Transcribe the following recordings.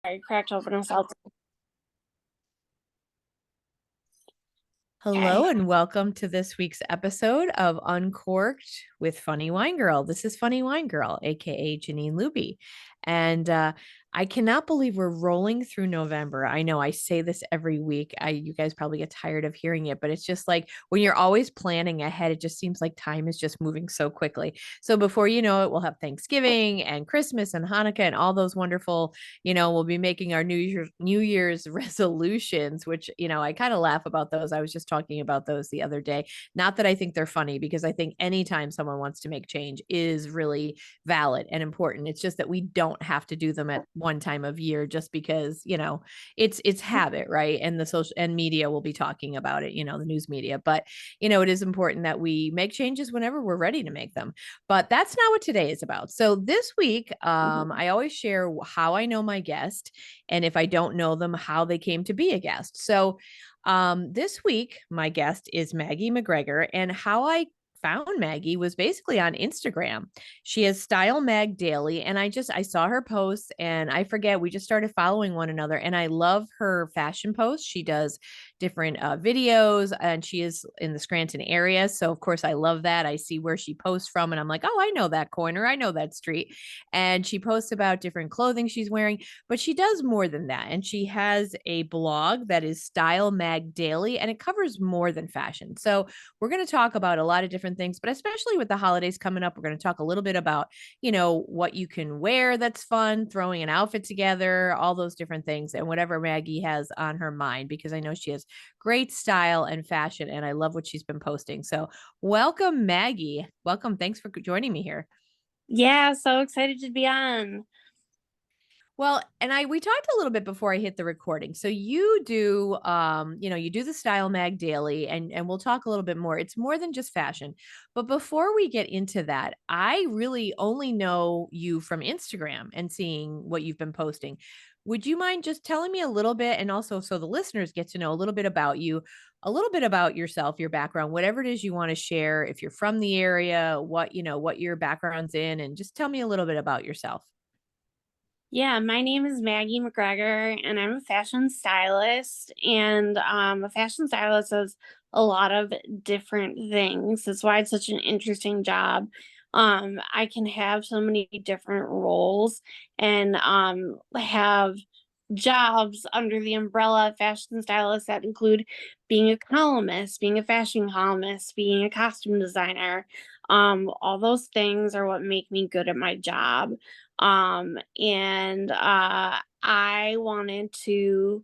I cracked open a seltzer. Hello Okay. and welcome to this week's episode of Uncorked with Funny Wine Girl. This is Funny Wine Girl, aka Janine Luby. And I cannot believe we're rolling through November. I know I say this every week. You guys probably get tired of hearing it, but it's just like when you're always planning ahead, it just seems like time is just moving so quickly. So before you know it, we'll have Thanksgiving and Christmas and Hanukkah and all those wonderful, we'll be making our New Year's resolutions, which, I kind of laugh about those. I was just talking about those the other day. Not that I think they're funny, because I think anytime someone wants to make change is really valid and important. It's just that we don't have to do them at one time of year just because, it's habit, right? And the social and media will be talking about it, the news media. But, it is important that we make changes whenever we're ready to make them. But that's not what today is about. So this week, Mhm. I always share how I know my guest, and if I don't know them, how they came to be a guest. So this week, my guest is Maggie McGregor, and how I found Maggie was basically on Instagram. She has Style Mag Daily, and I saw her posts, and I forget, we just started following one another, and I love her fashion posts. She does different videos, and she is in the Scranton area, so of course I love that. I see where she posts from, and I'm like, oh, I know that corner, I know that street. And she posts about different clothing she's wearing, but she does more than that. And she has a blog that is Style Mag Daily, and it covers more than fashion. So we're going to talk about a lot of different things, but especially with the holidays coming up, we're going to talk a little bit about, what you can wear that's fun, throwing an outfit together, all those different things, and whatever Maggie has on her mind, because I know she has great style and fashion, and I love what she's been posting. So welcome, Maggie. Welcome. Thanks for joining me here. Yeah, so excited to be on. Well, and we talked a little bit before I hit the recording. So you do you do the Style Mag Daily, and we'll talk a little bit more. It's more than just fashion. But before we get into that, I really only know you from Instagram and seeing what you've been posting. Would you mind just telling me a little bit, and also so the listeners get to know a little bit about you, a little bit about yourself, your background, whatever it is you want to share, if you're from the area, what your background's in, and just tell me a little bit about yourself. Yeah, my name is Maggie McGregor, and I'm a fashion stylist. And a fashion stylist does a lot of different things. That's why it's such an interesting job. I can have so many different roles and have jobs under the umbrella of fashion stylist that include being a columnist, being a fashion columnist, being a costume designer. All those things are what make me good at my job. And I wanted to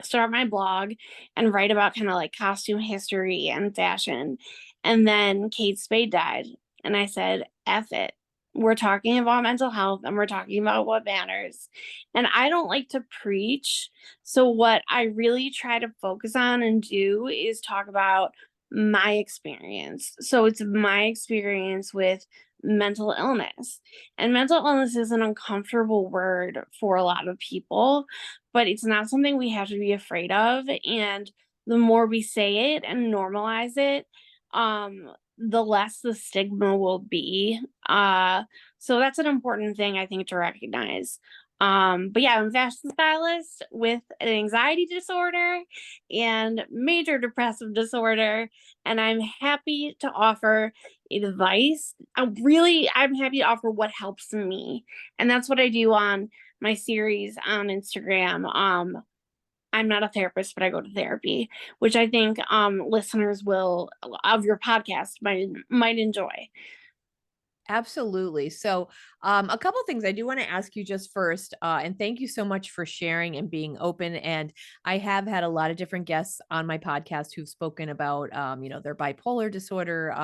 start my blog and write about kind of like costume history and fashion. And then Kate Spade died. And I said, F it. We're talking about mental health and we're talking about what matters. And I don't like to preach. So, what I really try to focus on and do is talk about my experience. So, it's my experience with mental illness. And mental illness is an uncomfortable word for a lot of people, but it's not something we have to be afraid of. And the more we say it and normalize it, the less the stigma will be. So that's an important thing I think to recognize. But yeah, I'm a fashion stylist with an anxiety disorder and major depressive disorder, and I'm happy to offer advice. I'm happy to offer what helps me, and that's what I do on my series on Instagram. I'm not a therapist, but I go to therapy, which I think listeners will of your podcast might enjoy. Absolutely. So, a couple things I do want to ask you just first, and thank you so much for sharing and being open. And I have had a lot of different guests on my podcast who've spoken about, their bipolar disorder,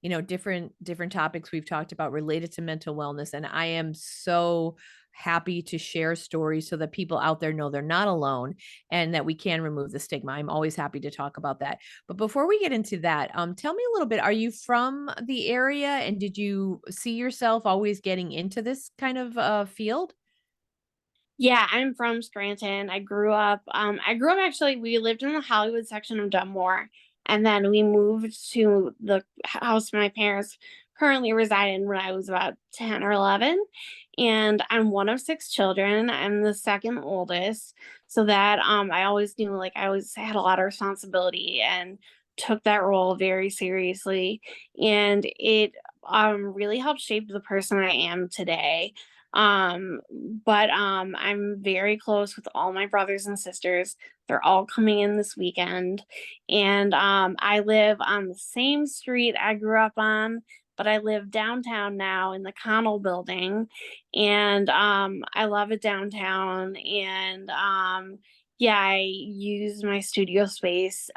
different topics we've talked about related to mental wellness. And I am so happy to share stories so that people out there know they're not alone and that we can remove the stigma. I'm always happy to talk about that. But before we get into that, tell me a little bit. Are you from the area, and did you see yourself always getting into this kind of field? Yeah, I'm from Scranton. I grew up actually, we lived in the Hollywood section of Dunmore, and then we moved to the house my parents currently reside in when I was about 10 or 11. And I'm one of six children. I'm the second oldest. So that I always knew like I always had a lot of responsibility and took that role very seriously. And it really helped shape the person I am today. But I'm very close with all my brothers and sisters. They're all coming in this weekend. And I live on the same street I grew up on, but I live downtown now in the Connell building. And I love it downtown. And yeah, I use my studio space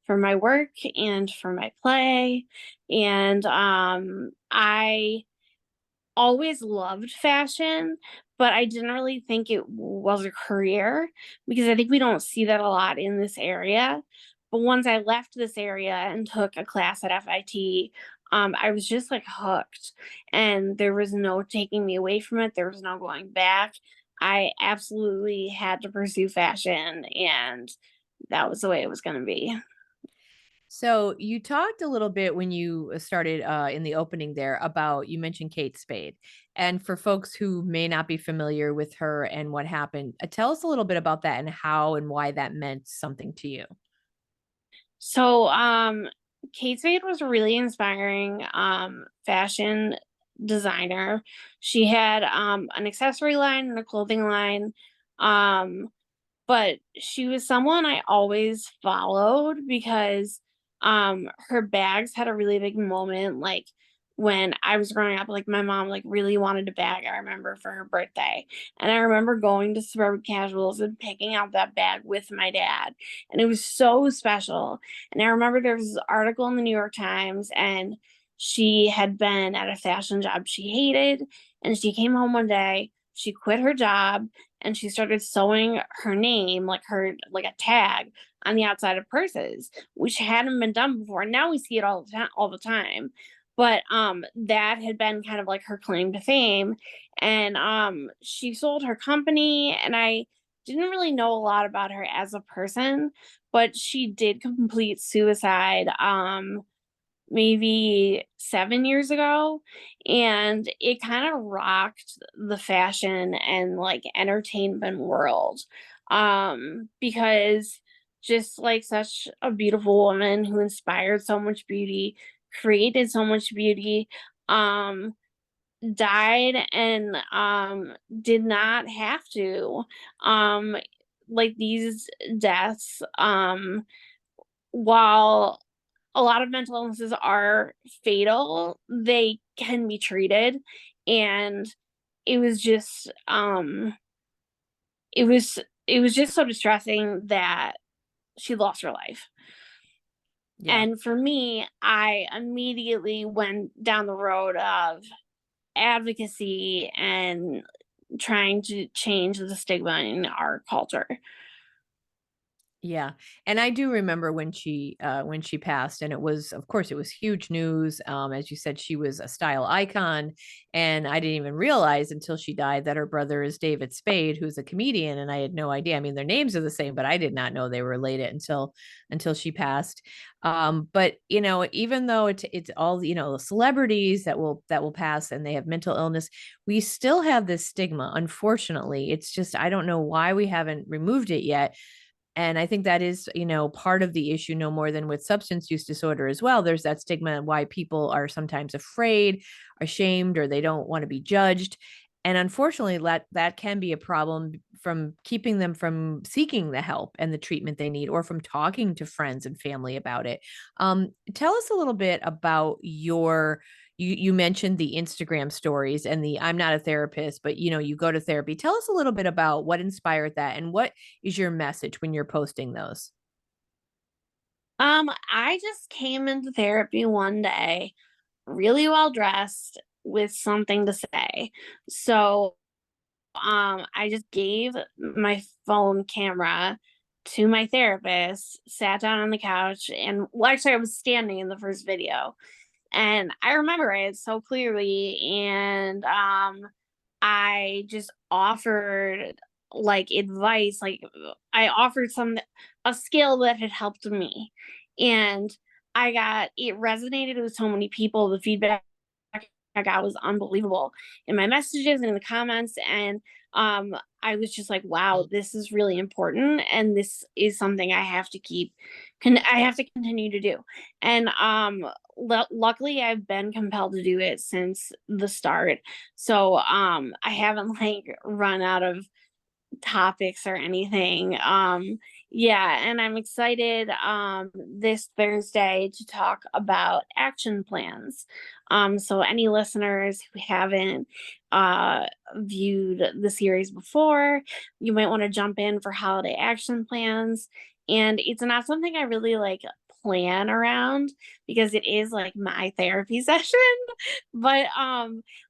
for my work and for my play. And I always loved fashion, but I didn't really think it was a career because I think we don't see that a lot in this area. But once I left this area and took a class at FIT, I was just like hooked, and there was no taking me away from it. There was no going back. I absolutely had to pursue fashion, and that was the way it was going to be. So you talked a little bit when you started in the opening there about you mentioned Kate Spade. And for folks who may not be familiar with her and what happened, tell us a little bit about that and how and why that meant something to you. So, Kate Spade was a really inspiring fashion designer. She had an accessory line and a clothing line. Um, but she was someone I always followed because her bags had a really big moment like when I was growing up like my mom like really wanted a bag I remember for her birthday, and I remember going to Suburban Casuals and picking out that bag with my dad, and it was so special. And I remember there was this article in the New York Times, and she had been at a fashion job she hated, and she came home one day, she quit her job, and she started sewing her name, like her like a tag on the outside of purses, which hadn't been done before. Now we see it all the time. But that had been kind of like her claim to fame. And she sold her company, and I didn't really know a lot about her as a person, but she did complete suicide maybe 7 years ago, and it kind of rocked the fashion and like entertainment world because just like such a beautiful woman who inspired so much beauty, created so much beauty, um died, and did not have to. um like these deaths, while a lot of mental illnesses are fatal, they can be treated. And it was just it was just so distressing that she lost her life. Yeah. And for me, I immediately went down the road of advocacy and trying to change the stigma in our culture. Yeah. And I do remember when she passed, and it was, of course, it was huge news. As you said, she was a style icon, and I didn't even realize until she died that her brother is David Spade, who's a comedian, and I had no idea. I mean, their names are the same, but I did not know they were related until she passed. But you know, even though it's all, you know, celebrities that will pass and they have mental illness, we still have this stigma. Unfortunately, it's just I don't know why we haven't removed it yet. And I think that is, you know, part of the issue, no more than with substance use disorder as well. There's that stigma why people are sometimes afraid, ashamed, or they don't want to be judged. And unfortunately, that can be a problem from keeping them from seeking the help and the treatment they need, or from talking to friends and family about it. Tell us a little bit about you mentioned the Instagram stories and the I'm not a therapist, but you know, you go to therapy. Tell us a little bit about what inspired that and what is your message when you're posting those? I just came into therapy one day really well dressed with something to say. So I just gave my phone camera to my therapist, sat down on the couch, and well, actually, I was standing in the first video, and I remember it so clearly. And I just offered like advice, like I offered some a skill that had helped me, and I got it resonated with so many people. The feedback got was unbelievable in my messages and in the comments. And I was just like, wow, this is really important. And this is something I have to I have to continue to do. And luckily I've been compelled to do it since the start. So I haven't like run out of topics or anything. Yeah, and I'm excited this Thursday to talk about action plans. So any listeners who haven't viewed the series before, you might want to jump in for holiday action plans. And it's not something I really like plan around because it is like my therapy session, but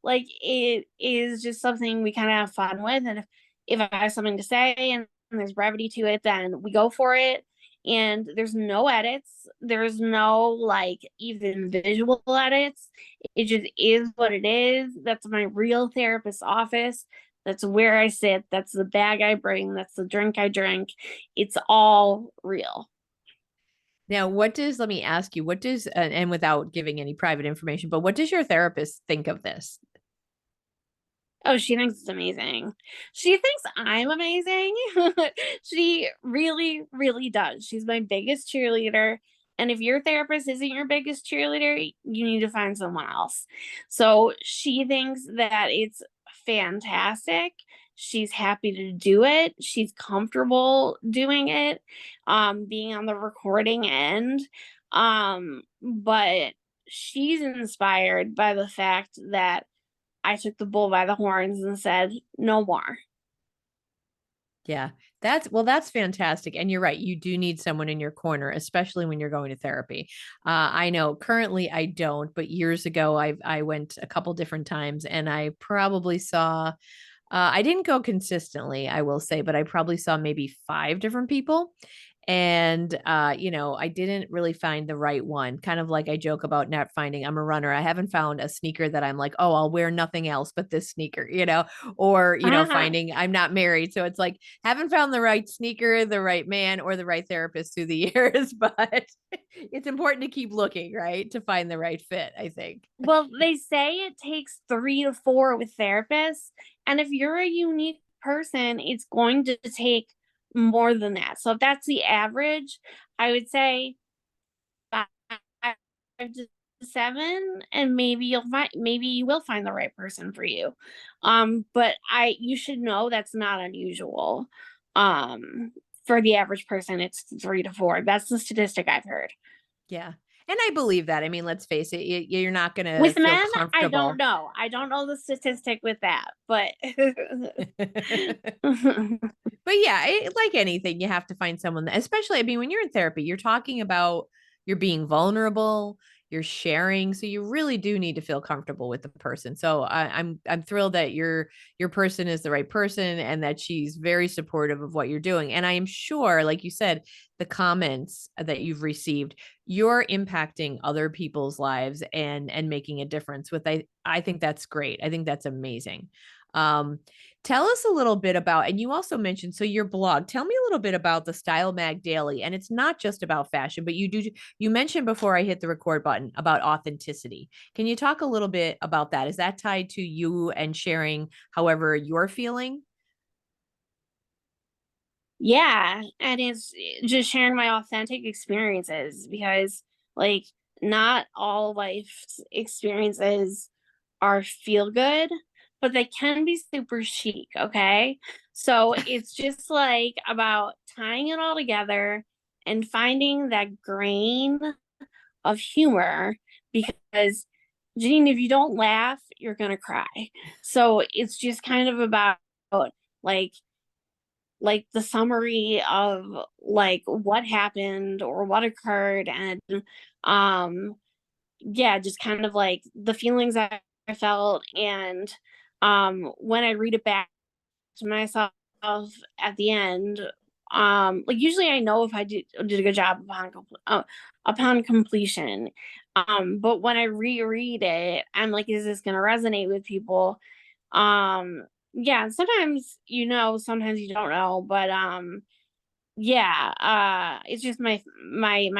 like it is just something we kind of have fun with. And if I have something to say and there's brevity to it, then we go for it. And there's no edits. There's no like even visual edits. It just is what it is. That's my real therapist's office. That's where I sit. That's the bag I bring. That's the drink I drink. It's all real. Now, let me ask you, what does, and without giving any private information, but what does your therapist think of this? Oh, she thinks it's amazing. She thinks I'm amazing. She really, really does. She's my biggest cheerleader. And if your therapist isn't your biggest cheerleader, you need to find someone else. So she thinks that it's fantastic. She's happy to do it. She's comfortable doing it, being on the recording end. But she's inspired by the fact that I took the bull by the horns and said, no more. Yeah, that's fantastic. And you're right. You do need someone in your corner, especially when you're going to therapy. I know currently I don't, but years ago I went a couple different times and I probably saw I didn't go consistently, I will say, but I probably saw maybe 5 different people. And I didn't really find the right one. Kind of like I joke about not finding, I'm a runner. I haven't found a sneaker that I'm like, oh, I'll wear nothing else but this sneaker, or finding I'm not married. So it's like haven't found the right sneaker, the right man, or the right therapist through the years, but it's important to keep looking, right? To find the right fit, I think. Well, they say it takes 3 to 4 with therapists. And if you're a unique person, it's going to take more than that. So if that's the average, I would say 5 to 7, and maybe you will find the right person for you. But you should know that's not unusual. For the average person, it's 3 to 4. That's the statistic I've heard. Yeah. And I believe that. I mean, let's face it, you're not going to With feel men, I don't comfortable. know. I don't know the statistic with that, but But yeah, like anything, you have to find someone that, especially, I mean, when you're in therapy, you're talking about you're being vulnerable, you're sharing, so you really do need to feel comfortable with the person. So I'm thrilled that your person is the right person and that she's very supportive of what you're doing. And I am sure, like you said, the comments that you've received, you're impacting other people's lives and making a difference with. I think that's great. I think that's amazing. Um, Tell us a little bit about, and you also mentioned, so your blog, tell me a little bit about the Style Mag Daily. And it's not just about fashion, but you mentioned before I hit the record button about authenticity. Can you talk a little bit about that? Is that tied to you and sharing however you're feeling? yeah, and it's just sharing my authentic experiences because like not all life experiences are feel good, but they can be super chic, okay? So it's just like about tying it all together and finding that grain of humor because Janine, if you don't laugh, you're gonna cry. So it's just kind of about like the summary of like what happened or what occurred, and um yeah, just kind of like the feelings I felt. And when I read it back to myself at the end, like usually I know if I did a good job upon completion. But when I reread it, I'm like, is this gonna resonate with people? Yeah, sometimes sometimes you don't know, but yeah, it's just my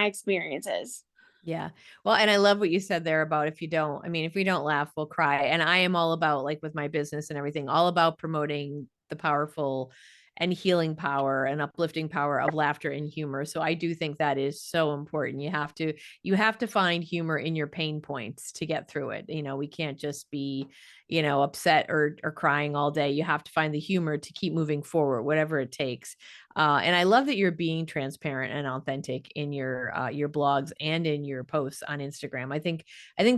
experiences. Yeah. Well, and I love what you said there about if you don't, I mean, if we don't laugh, we'll cry. And I am all about, like with my business and everything, all about promoting the powerful and healing power and uplifting power of laughter and humor. So I do think that is so important. You have to find humor in your pain points to get through it. We can't just be, upset or crying all day. You have to find the humor to keep moving forward, whatever it takes. And I love that you're being transparent and authentic in your blogs and in your posts on Instagram. I think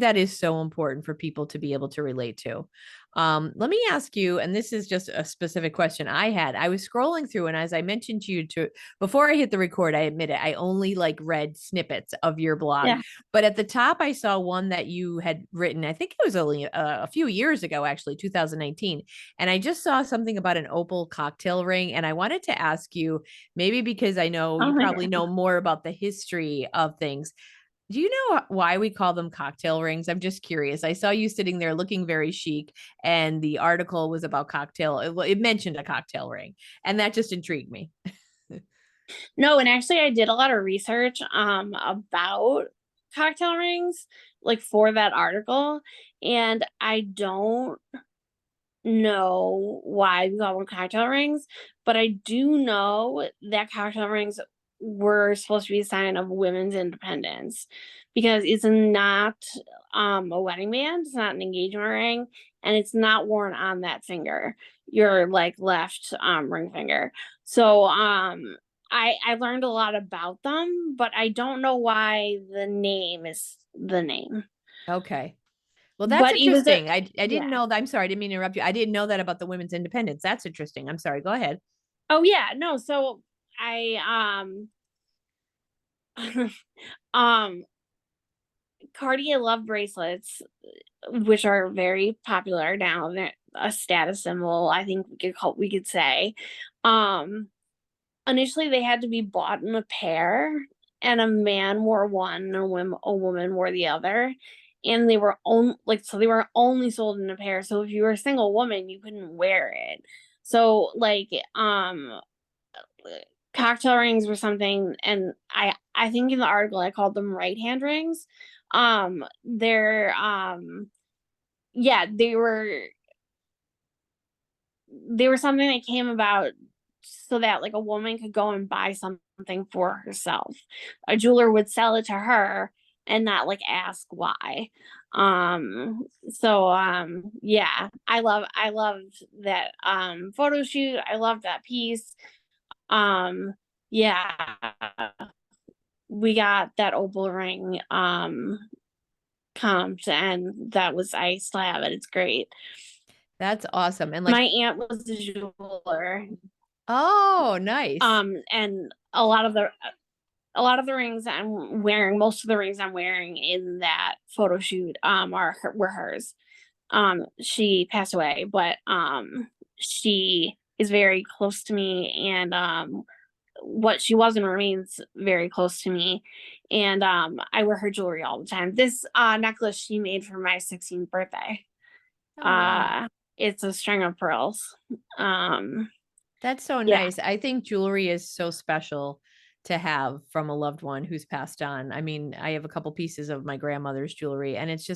that is so important for people to be able to relate to. Let me ask you, and this is just a specific question I had. I was scrolling through, and as I mentioned to you to before I hit the record, I admit it, I only like read snippets of your blog. Yeah. But at the top, I saw one that you had written. I think it was only a few years ago, actually, 2019. And I just saw something about an opal cocktail ring. And I wanted to ask you, maybe because I know Oh you my probably God. know more about the history of things. Do you know why we call them cocktail rings? I'm just curious. I saw you sitting there looking very chic, and the article was about it mentioned a cocktail ring, and that just intrigued me. No, and actually I did a lot of research about cocktail rings like for that article, and I don't know why we call them cocktail rings, but I do know that cocktail rings were supposed to be a sign of women's independence because it's not a wedding band, it's not an engagement ring, and it's not worn on that finger, your like left ring finger. So I learned a lot about them, but I don't know why the name is the name. Okay. Well, that's But it was a interesting. I didn't yeah. know that. I'm sorry, I didn't mean to interrupt you. I didn't know that about the women's independence. That's interesting. I'm sorry. Go ahead. Oh yeah, no, so I um Cartier love bracelets, which are very popular now. They're a status symbol, I think we could say. Um Initially they had to be bought in a pair, and a man wore one and a woman wore the other. And they were they were only sold in a pair. So if you were a single woman, you couldn't wear it. So like cocktail rings were something, and I think in the article I called them right hand rings. They're yeah, they were something that came about so that like a woman could go and buy something for herself. A jeweler would sell it to her and not like ask why. Yeah, I loved that photo shoot. I loved that piece. um yeah, we got that opal ring comped, and that was, I still have it, it's great. That's awesome. And My like, aunt was a jeweler. oh, nice. And a lot of the rings I'm wearing, most of the rings I'm wearing in that photo shoot were hers. She passed away, but she is very close to me, and what she was and remains very close to me. And I wear her jewelry all the time. This necklace she made for my 16th birthday. Oh, wow. Uh it's a string of pearls. Um That's so yeah. nice. I think jewelry is so special to have from a loved one who's passed on. I mean, I have a couple pieces of my grandmother's jewelry, and it's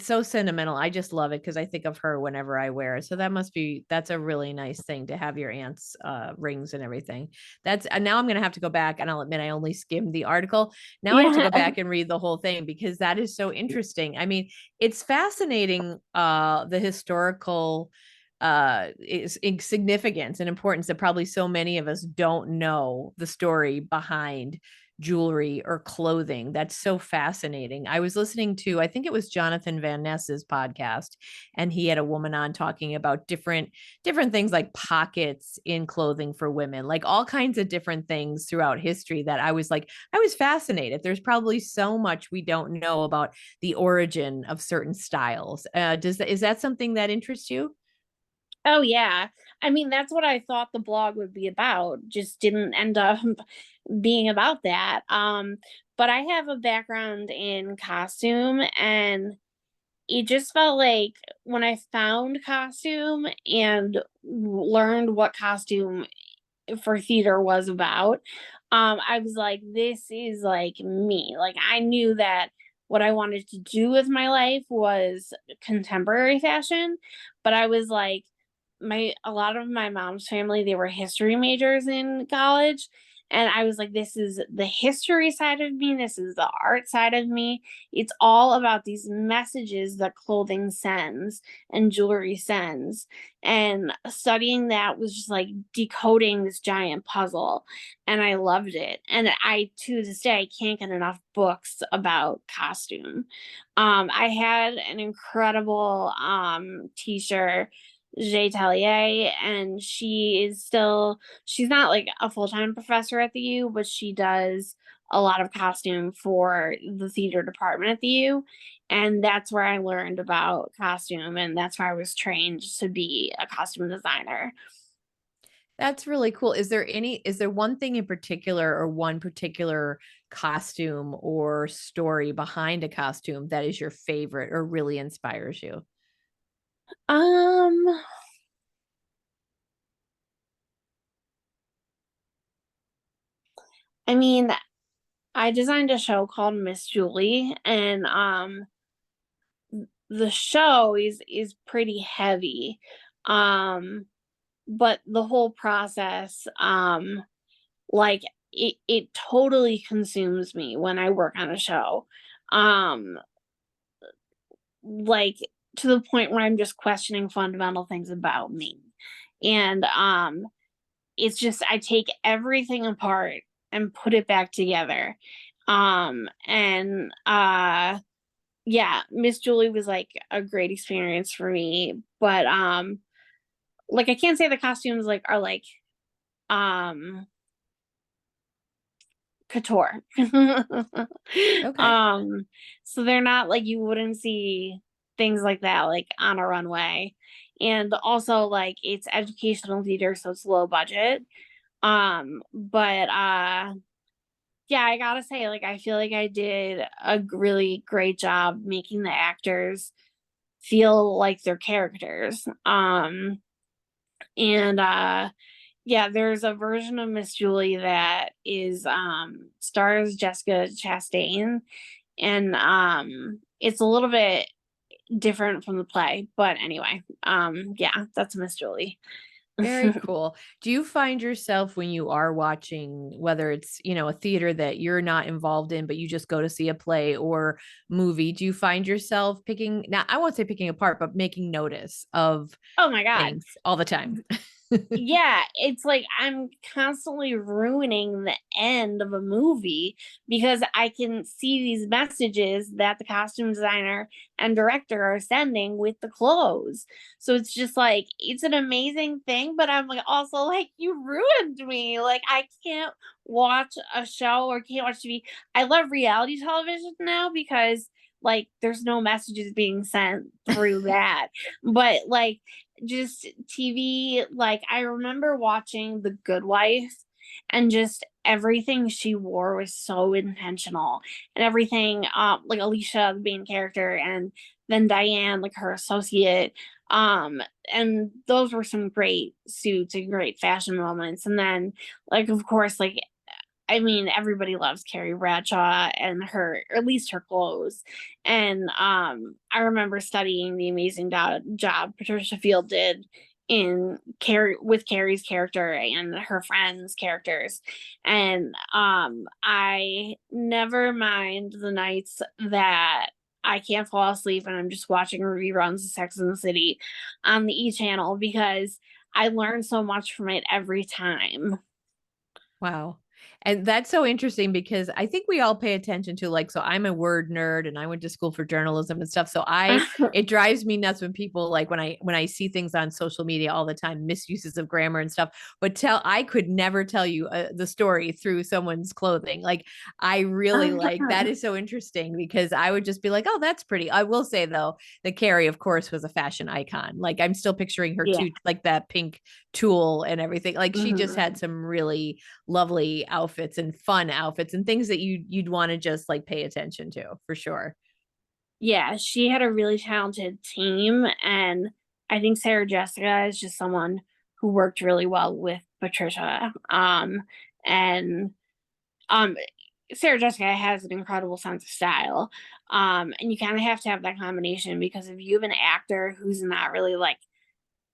so sentimental. I just love it because I think of her whenever I wear it. So that's a really nice thing to have your aunt's rings and everything. That's now I'm gonna have to go back, and I'll admit I only skimmed the article. Now I have to go Yeah. back and read the whole thing because that is so interesting. I mean, it's fascinating the historical is significance and importance that probably so many of us don't know the story behind jewelry or clothing. That's so fascinating. I was listening to, I think it was Jonathan Van Ness's podcast, and he had a woman on talking about different things like pockets in clothing for women, like all kinds of different things throughout history that I was fascinated. There's probably so much we don't know about the origin of certain styles. Is that something that interests you? Oh yeah. I mean, that's what I thought the blog would be about. Just didn't end up being about that. But I have a background in costume, and it just felt like when I found costume and learned what costume for theater was about. I was like, this is like me. Like I knew that what I wanted to do with my life was contemporary fashion, but I was like, my a lot of my mom's family, they were history majors in college. And I was like, this is the history side of me. This is the art side of me. It's all about these messages that clothing sends and jewelry sends. And studying that was just like decoding this giant puzzle. And I loved it. And I, to this day, I can't get enough books about costume. I had an incredible teacher, Jay Tellier, and she's not like a full-time professor at the U, but she does a lot of costume for the theater department at the U. And that's where I learned about costume, and that's where I was trained to be a costume designer. That's really cool. Is there one thing in particular or one particular costume or story behind a costume that is your favorite or really inspires you? Um, I mean, I designed a show called Miss Julie, and the show is pretty heavy. Um, but the whole process, like it totally consumes me when I work on a show. Um, like to the point where I'm just questioning fundamental things about me. And it's just I take everything apart and put it back together. And yeah, Miss Julie was like a great experience for me. But like I can't say the costumes like are like um couture. Okay. um so they're not like you wouldn't see things like that like on a runway. And also like it's educational theater, so it's low budget. But yeah, I gotta say, like I feel like I did a really great job making the actors feel like they're characters. And yeah, there's a version of Miss Julie that is stars Jessica Chastain, and it's a little bit different from the play, but anyway, yeah, that's Miss Julie. Very cool. Do you find yourself when you are watching, whether it's, a theater that you're not involved in, but you just go to see a play or movie, do you find yourself picking, now I won't say picking apart, but making notice of Oh my god. things all the time? Yeah, it's like I'm constantly ruining the end of a movie because I can see these messages that the costume designer and director are sending with the clothes. So it's just like it's an amazing thing, but I'm like also like you ruined me. Like I can't watch a show or can't watch TV. I love reality television now because like there's no messages being sent through that. But like just TV. Like I remember watching The Good Wife, and just everything she wore was so intentional, and everything like Alicia, the main character, and then Diane, like her associate. Um, and those were some great suits and great fashion moments. And then like of course like I mean, everybody loves Carrie Bradshaw and her, or at least her clothes. And I remember studying the amazing job Patricia Field did in Carrie with Carrie's character and her friends' characters. And I never mind the nights that I can't fall asleep and I'm just watching reruns of Sex and the City on the E channel because I learn so much from it every time. Wow. And that's so interesting because I think we all pay attention to, like, so I'm a word nerd and I went to school for journalism and stuff. So it drives me nuts when people, like, when I see things on social media all the time, misuses of grammar and stuff, but I could never tell you the story through someone's clothing. Like, I really like that is so interesting because I would just be like, oh, that's pretty. I will say though, that Carrie, of course, was a fashion icon. Like, I'm still picturing her Yeah. too, like that pink tulle and everything. Like, she just Mhm. had some really lovely outfits and fun outfits and things that you'd want to just like pay attention to for sure. Yeah, she had a really talented team, and I think Sarah Jessica is just someone who worked really well with Patricia. And um Sarah Jessica has an incredible sense of style. And you kind of have to have that combination, because if you have an actor who's not really like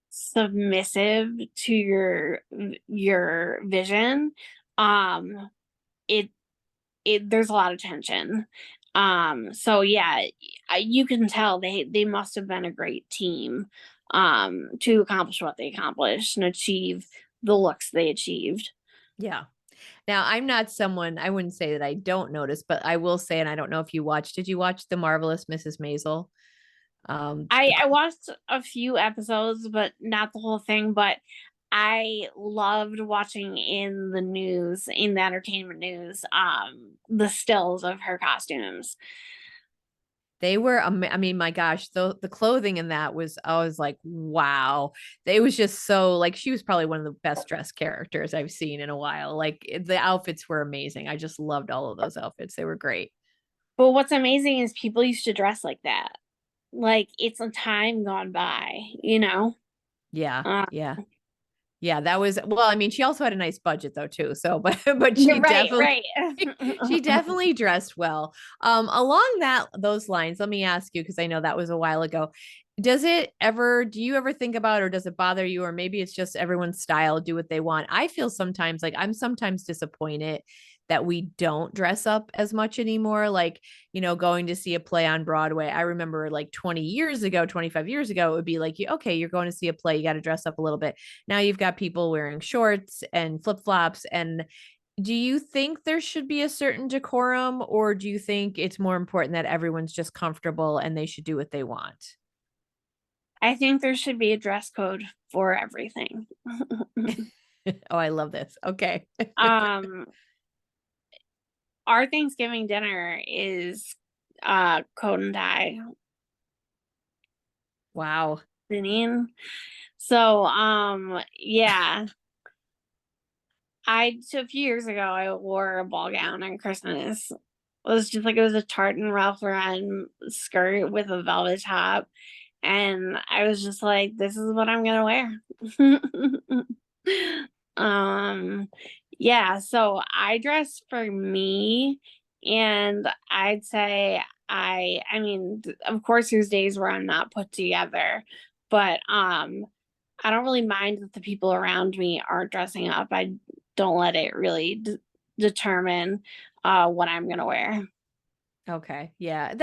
submissive to your vision, um it there's a lot of tension. So yeah, you can tell they must have been a great team to accomplish what they accomplished and achieve the looks they achieved. Yeah. Now, I'm not someone, I wouldn't say that I don't notice, but I will say, and I don't know if you watched, did you watch The Marvelous Mrs. Maisel? The I watched a few episodes, but not the whole thing. But I loved watching in the news, in the entertainment news, the stills of her costumes. They were, I mean, my gosh, the clothing in that was, I was like, wow. It was just so, like, she was probably one of the best dressed characters I've seen in a while. Like, the outfits were amazing. I just loved all of those outfits. They were great. But what's amazing is people used to dress like that. Like it's a time gone by, you know? Yeah. Uh, Yeah. Yeah, that was, well, I mean, she also had a nice budget though too. So, but you're right, right. she definitely dressed well. Along those lines, let me ask you, because I know that was a while ago. Do you ever think about, or does it bother you, or maybe it's just everyone's style, do what they want? I feel sometimes like I'm sometimes disappointed that we don't dress up as much anymore. Like, going to see a play on Broadway. I remember like 20 years ago, 25 years ago, it would be like, okay, you're going to see a play, you got to dress up a little bit. Now you've got people wearing shorts and flip flops. And do you think there should be a certain decorum, or do you think it's more important that everyone's just comfortable and they should do what they want? I think there should be a dress code for everything. Oh, I love this. Okay. um our Thanksgiving dinner is coat and tie Wow. dinning. So yeah. So a few years ago I wore a ball gown on Christmas. It was just like, it was a tartan Ralph Lauren skirt with a velvet top. And I was just like, this is what I'm gonna wear. um yeah, so I dress for me, and I'd say I mean, of course there's days where I'm not put together, but I don't really mind that the people around me aren't dressing up. I don't let it really determine what I'm gonna wear. Okay. Yeah.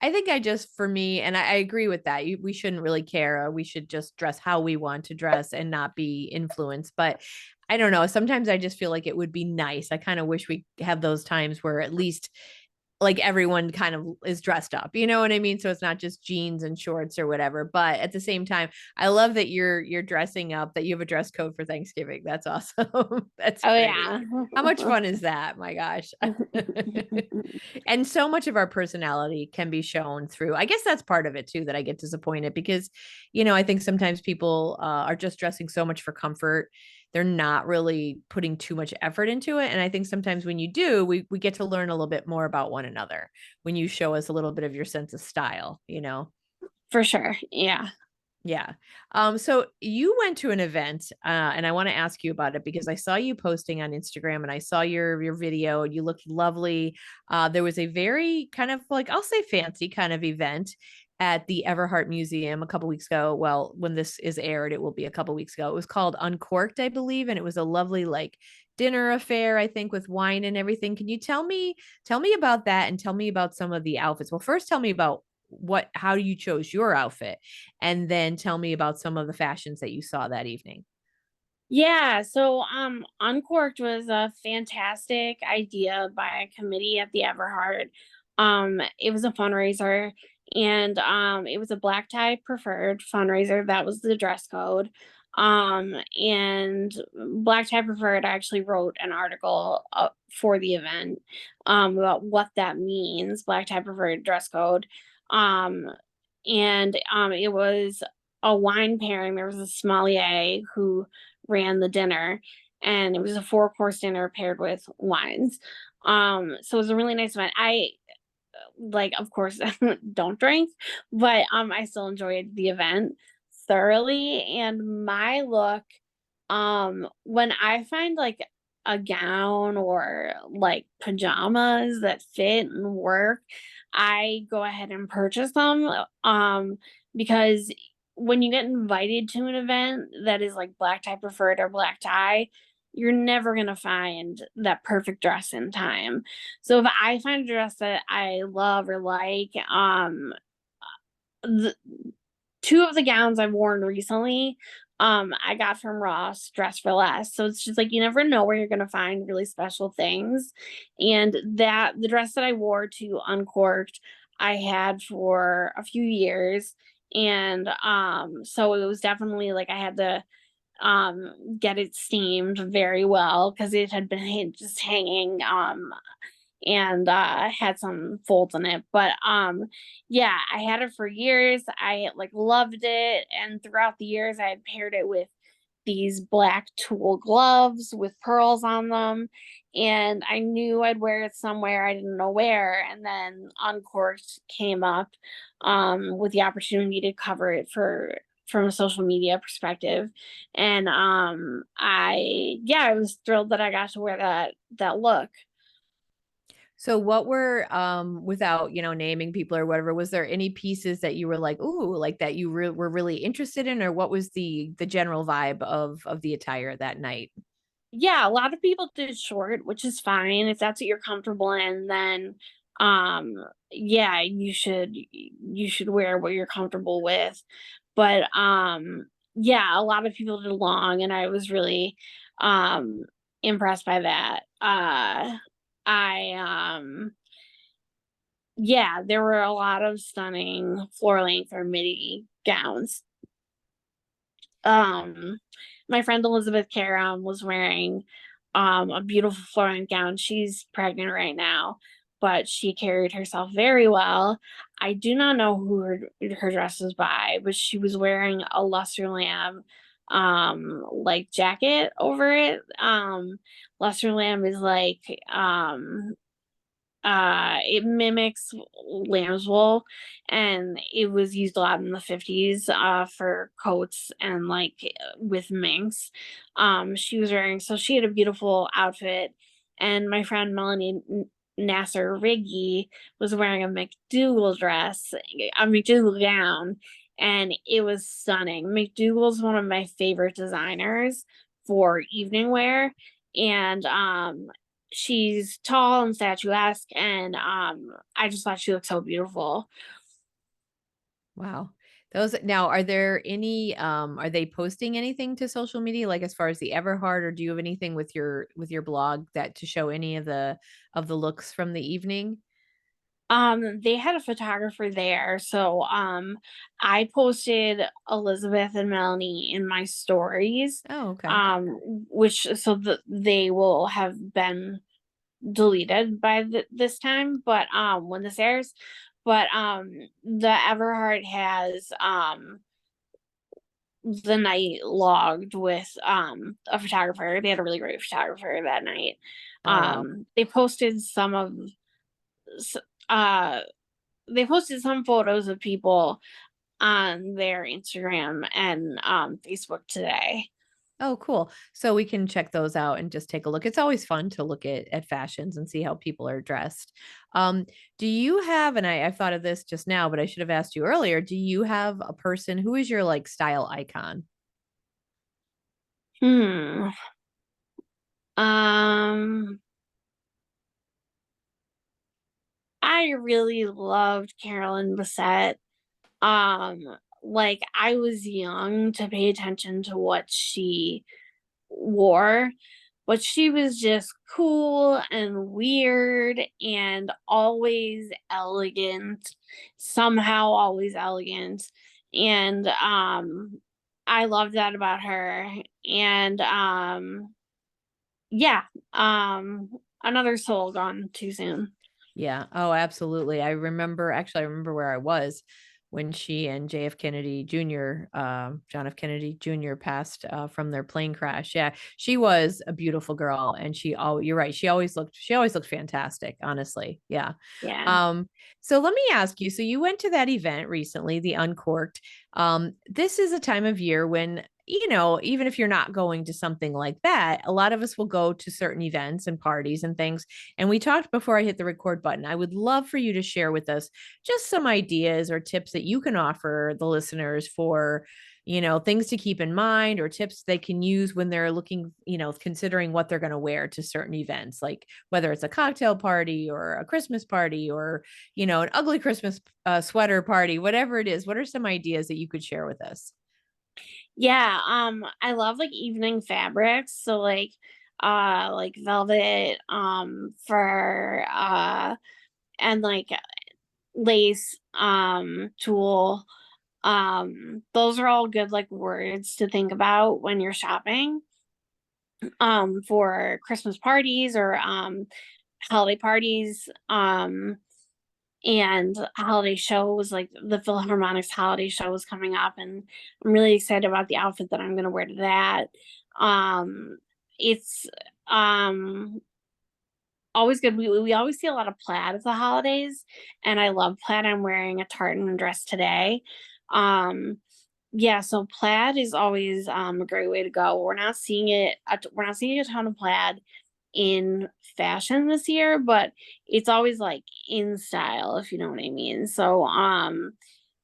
I think for me, and I agree with that. We shouldn't really care. We should just dress how we want to dress and not be influenced. But I don't know. Sometimes I just feel like it would be nice. I kind of wish we have those times where at least like everyone kind of is dressed up. You know what I mean? So it's not just jeans and shorts or whatever. But at the same time, I love that you're dressing up, that you have a dress code for Thanksgiving. That's awesome. That's Oh great. yeah. How much fun is that? My gosh. And so much of our personality can be shown through, I guess that's part of it too, that I get disappointed because, I think sometimes people are just dressing so much for comfort. They're not really putting too much effort into it. And I think sometimes when you do, we get to learn a little bit more about one another when you show us a little bit of your sense of style. For sure. Yeah. Yeah. So you went to an event, and I want to ask you about it because I saw you posting on Instagram and I saw your video and you looked lovely. There was a very kind of like, I'll say fancy kind of event at the Everhart Museum a couple weeks ago. Well, when this is aired, it will be a couple weeks ago. It was called Uncorked, I believe, and it was a lovely like dinner affair, I think, with wine and everything. Can you tell me about that and tell me about some of the outfits? Well, first tell me about how you chose your outfit, and then tell me about some of the fashions that you saw that evening. Yeah, so Uncorked was a fantastic idea by a committee at the Everhart. It was a fundraiser, and it was a black tie preferred fundraiser. That was the dress code. And black tie preferred, I actually wrote an article for the event about what that means, black tie preferred dress code. Um and it was a wine pairing. There was a sommelier who ran the dinner, and it was a four-course dinner paired with wines. So it was a really nice event. I like, of course, don't drink, but I still enjoyed the event thoroughly. And my look When I find like a gown or like pajamas that fit and work, I go ahead and purchase them. Because when you get invited to an event that is like black tie preferred or black tie, you're never gonna find that perfect dress in time. So if I find a dress that I love or like, the, two of the gowns I've worn recently, I got from Ross Dress for Less. So it's just like you never know where you're gonna find really special things. And that the dress that I wore to Uncorked, I had for a few years. And so it was definitely like I had to get it steamed very well because it had been just hanging and had some folds in it. But yeah, I had it for years. I like loved it, and throughout the years I had paired it with these black tulle gloves with pearls on them, and I knew I'd wear it somewhere. I didn't know where, and then Uncorked came up with the opportunity to cover it for from a social media perspective. And I was thrilled that I got to wear that look. So what were without, naming people or whatever, was there any pieces that you were like, ooh, like that you were really interested in, or what was the general vibe of the attire that night? Yeah, a lot of people did short, which is fine. If that's what you're comfortable in, then yeah, you should wear what you're comfortable with. But yeah, a lot of people did long, and I was really um impressed by that. I Yeah, there were a lot of stunning floor length or midi gowns. um my friend Elizabeth Karam was wearing a beautiful floral gown. She's pregnant right now, but she carried herself very well. I do not know who her dress was by, but she was wearing a Luster Lamb like jacket over it. Luster Lamb is like it mimics lamb's wool, and it was used a lot in the 50s for coats and like with minks. She was wearing, so she had a beautiful outfit, and my friend Melanie Nasser Riggy was wearing a McDougal dress, a McDougal gown, and it was stunning. McDougal's one of my favorite designers for evening wear, and she's tall and statuesque, and I just thought she looked so beautiful. Wow. Those now, are there any are they posting anything to social media, like as far as the Everhard, or do you have anything with your blog that to show any of the looks from the evening? They had a photographer there, so I posted Elizabeth and Melanie in my stories, Oh, okay. which so they will have been deleted by this time, but when this airs. But the Everhard has the night logged with a photographer. They had a really great photographer that night. Oh, wow. They posted some of uh they posted some photos of people on their Instagram and Facebook today. Oh, cool. So we can check those out and just take a look. It's always fun to look at fashions and see how people are dressed. Um, do you have, and I've thought of this just now, but I should have asked you earlier, do you have a person who is your like style icon? Hmm. Um I really loved Carolyn Bessette. Um like I was young to pay attention to what she wore, but she was just cool and weird and always elegant, somehow always elegant. And I love that about her. And yeah, another soul gone too soon. Yeah. Oh, absolutely. I remember where I was when she and JF Kennedy Jr., John F. Kennedy Jr. passed from their plane crash. Yeah. She was a beautiful girl. And you're right. She always looked fantastic, honestly. Yeah. Yeah. Um, so let me ask you, so you went to that event recently, the Uncorked. This is a time of year when even if you're not going to something like that, a lot of us will go to certain events and parties and things. And we talked before I hit the record button. I would love for you to share with us just some ideas or tips that you can offer the listeners for, things to keep in mind or tips they can use when they're looking, considering what they're going to wear to certain events, like whether it's a cocktail party or a Christmas party or, an ugly Christmas sweater party, whatever it is. What are some ideas that you could share with us? Yeah, I love like evening fabrics, so like velvet, fur, and like lace, tulle. Those are all good like words to think about when you're shopping for Christmas parties or holiday parties. And holiday shows, like the Philharmonic's holiday show is coming up, and I'm really excited about the outfit that I'm gonna wear to that. It's um always good. We always see a lot of plaid at the holidays, and I love plaid. I'm wearing a tartan dress today. Um, yeah, so plaid is always a great way to go. We're not seeing a ton of plaid in fashion this year, but it's always like in style, if you know what I mean. So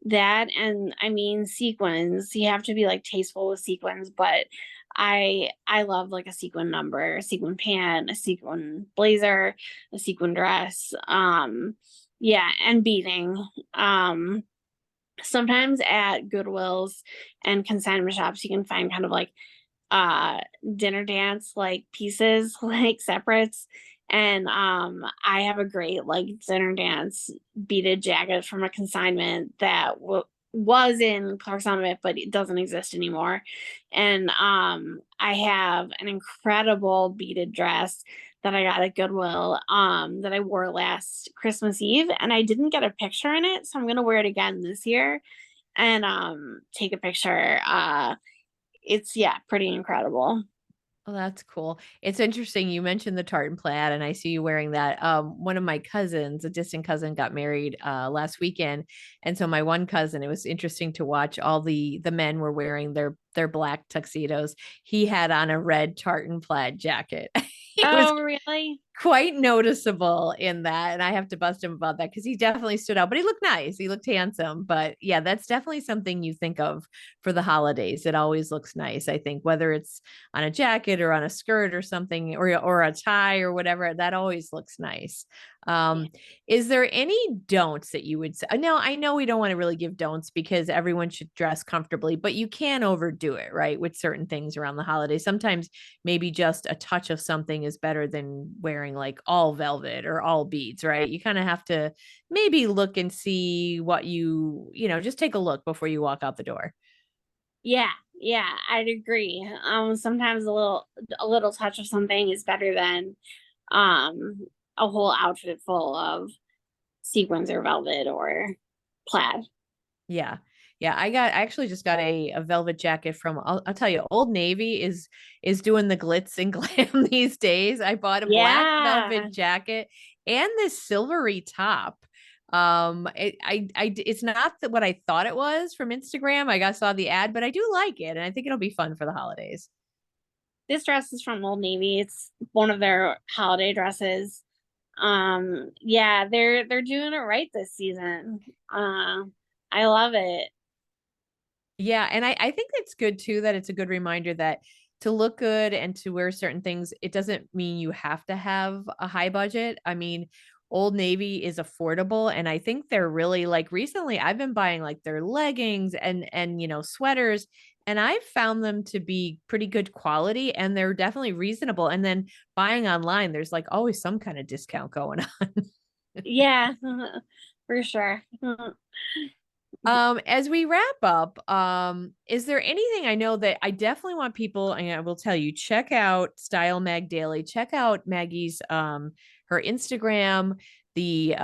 that, and I mean sequins, you have to be like tasteful with sequins, but I love like a sequin number, a sequin pant, a sequin blazer, a sequin dress. Yeah, and beading. Sometimes at Goodwills and consignment shops you can find kind of like uh dinner dance like pieces like separates, and I have a great like dinner dance beaded jacket from a consignment that was in Clark Summit, but it doesn't exist anymore. And I have an incredible beaded dress that I got at Goodwill that I wore last Christmas Eve, and I didn't get a picture in it, so I'm gonna wear it again this year and take a picture. It's, yeah, pretty incredible. Oh, that's cool. It's interesting. You mentioned the tartan plaid, and I see you wearing that. One of my cousins, a distant cousin, got married last weekend, and so my one cousin, it was interesting to watch. All the men were wearing their black tuxedos. He had on a red tartan plaid jacket. It was Oh, really? quite noticeable in that. And I have to bust him about that because he definitely stood out, but he looked nice. He looked handsome. But yeah, that's definitely something you think of for the holidays. It always looks nice, I think, whether it's on a jacket or on a skirt or something, or a tie or whatever, that always looks nice. Yeah. Um, is there any don'ts that you would say? No, I know we don't want to really give don'ts because everyone should dress comfortably, but you can overdo it, right? With certain things around the holidays. Sometimes maybe just a touch of something is better than wearing like all velvet or all beads, right? You kind of have to maybe look and see what just take a look before you walk out the door. Yeah, yeah, I'd agree. Sometimes a little touch of something is better than um a whole outfit full of sequins or velvet or plaid. Yeah. Yeah, I actually just got a velvet jacket from I'll tell you, Old Navy is doing the glitz and glam these days. I bought a black Yeah. velvet jacket and this silvery top. It's not what I thought it was from Instagram. I got saw the ad, but I do like it, and I think it'll be fun for the holidays. This dress is from Old Navy. It's one of their holiday dresses. Yeah, they're doing it right this season. I love it. Yeah, and I think it's good too that it's a good reminder that to look good and to wear certain things, it doesn't mean you have to have a high budget. I mean, Old Navy is affordable, and I think they're really like recently I've been buying like their leggings and sweaters, and I've found them to be pretty good quality and they're definitely reasonable. And then buying online, there's like always some kind of discount going on. Yeah, for sure. As we wrap up, is there anything I know that I definitely want people, and I will tell you, check out Style Mag Daily, check out Maggie's her Instagram, the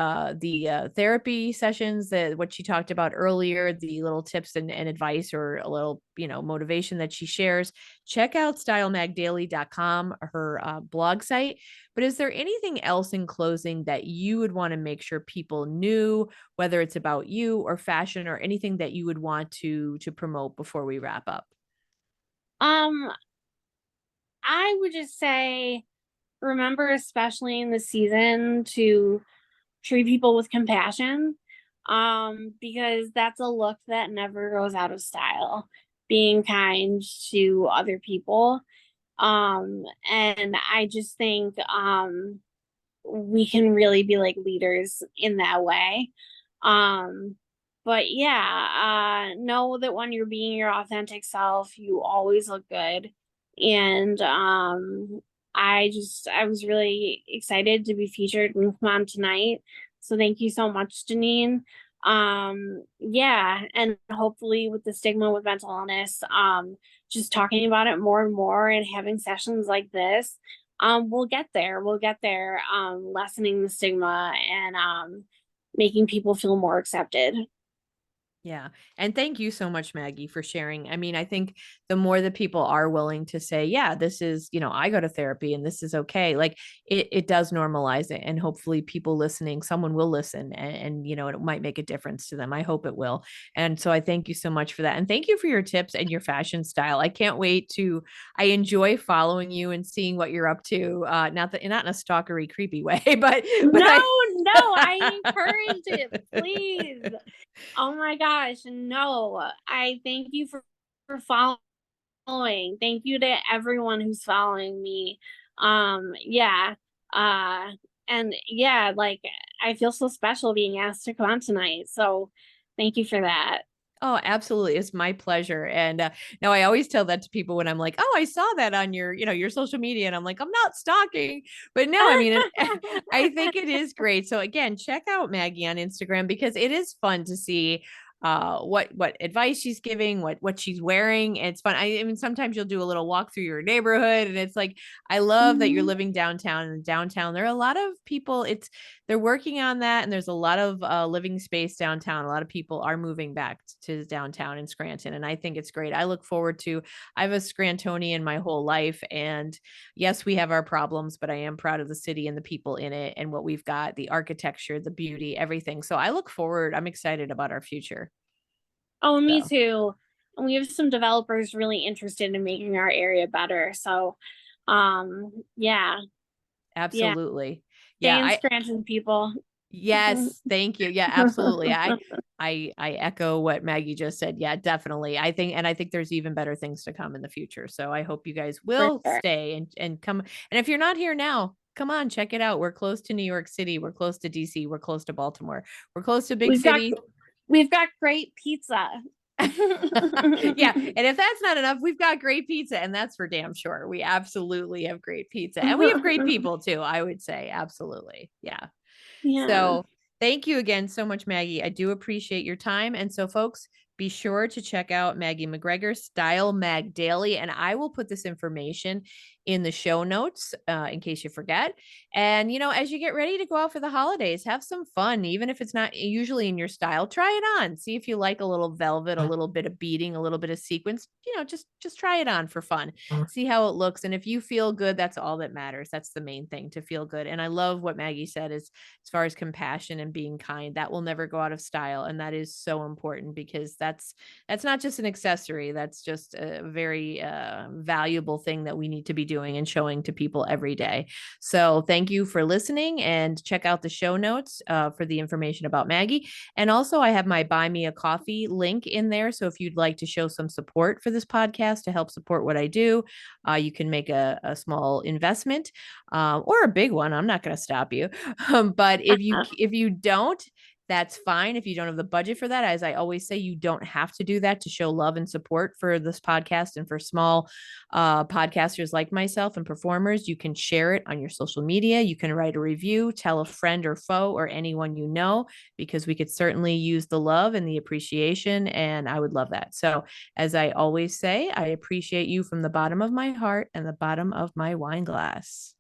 therapy sessions, that what she talked about earlier, the little tips and advice or a little, motivation that she shares. Check out stylemagdaily.com, her blog site. But is there anything else in closing that you would want to make sure people knew, whether it's about you or fashion or anything that you would want to promote before we wrap up? Um, I would just say remember, especially in the season, to treat people with compassion. Because that's a look that never goes out of style. Being kind to other people. And I just think we can really be like leaders in that way. Um, but yeah, know that when you're being your authentic self, you always look good. And I was really excited to be featured in Come On Tonight. So thank you so much, Janine. Yeah, and hopefully with the stigma with mental illness, just talking about it more and more and having sessions like this, we'll get there. We'll get there, lessening the stigma and making people feel more accepted. Yeah. And thank you so much, Maggie, for sharing. I mean, I think the more that people are willing to say, yeah, this is, I go to therapy and this is okay, like it does normalize it. And hopefully people listening, someone will listen and it might make a difference to them. I hope it will. And so I thank you so much for that. And thank you for your tips and your fashion style. I can't wait I enjoy following you and seeing what you're up to. Not in a stalkery, creepy way, but No, I, no, I encourage it, please. Oh my gosh, no. I thank you for following. Thank you to everyone who's following me. Yeah. Uh and yeah, like I feel so special being asked to come on tonight. So thank you for that. Oh, absolutely. It's my pleasure. And now I always tell that to people when I'm like, oh, I saw that on your social media. And I'm like, I'm not stalking. But no, I mean, I think it is great. So again, check out Maggie on Instagram because it is fun to see what advice she's giving, what she's wearing. It's fun. I mean, sometimes you'll do a little walk through your neighborhood and it's like, I love that you're Mhm. living downtown, and downtown there are a lot of people. They're working on that, and there's a lot of living space downtown. A lot of people are moving back to downtown in Scranton, and I think it's great. I look forward to. I was Scrantonian my whole life, and yes, we have our problems, but I am proud of the city and the people in it and what we've got, the architecture, the beauty, everything. So I look forward. I'm excited about our future. Oh, me So too. And we have some developers really interested in making our area better. So yeah, yeah. absolutely, Stay yeah. in I Scranton, people. Yes, thank you. Yeah, absolutely. I echo what Maggie just said. Yeah, definitely. I think there's even better things to come in the future. So I hope you guys For will sure. stay and come. And if you're not here now, come on, check it out. We're close to New York City. We're close to DC. We're close to Baltimore. We're close to big We've got cities. we've got great pizza. Yeah, and if that's not enough, we've got great pizza, and that's for damn sure. We absolutely have great pizza, and we have great people too. I would say, absolutely, yeah. Yeah. So thank you again so much, Maggie. I do appreciate your time. And so, folks, be sure to check out Maggie McGregor Style Mag Daily. And I will put this information in the show notes in case you forget. And, as you get ready to go out for the holidays, have some fun, even if it's not usually in your style. Try it on. See if you like a little velvet, a little bit of beading, a little bit of sequins. Just try it on for fun. See how it looks. And if you feel good, that's all that matters. That's the main thing, to feel good. And I love what Maggie said is as far as compassion and being kind, that will never go out of style. And that is so important because that's not just an accessory. That's just a very valuable thing that we need to be doing and showing to people every day. So thank you for listening, and check out the show notes for the information about Maggie. And also I have my Buy Me a Coffee link in there. So if you'd like to show some support for this podcast to help support what I do, you can make a small investment or a big one. I'm not going to stop you. But if you don't, that's fine. If you don't have the budget for that, as I always say, you don't have to do that to show love and support for this podcast and for small podcasters like myself and performers. You can share it on your social media. You can write a review, tell a friend or foe or anyone you know, because we could certainly use the love and the appreciation. And I would love that. So, as I always say, I appreciate you from the bottom of my heart and the bottom of my wine glass.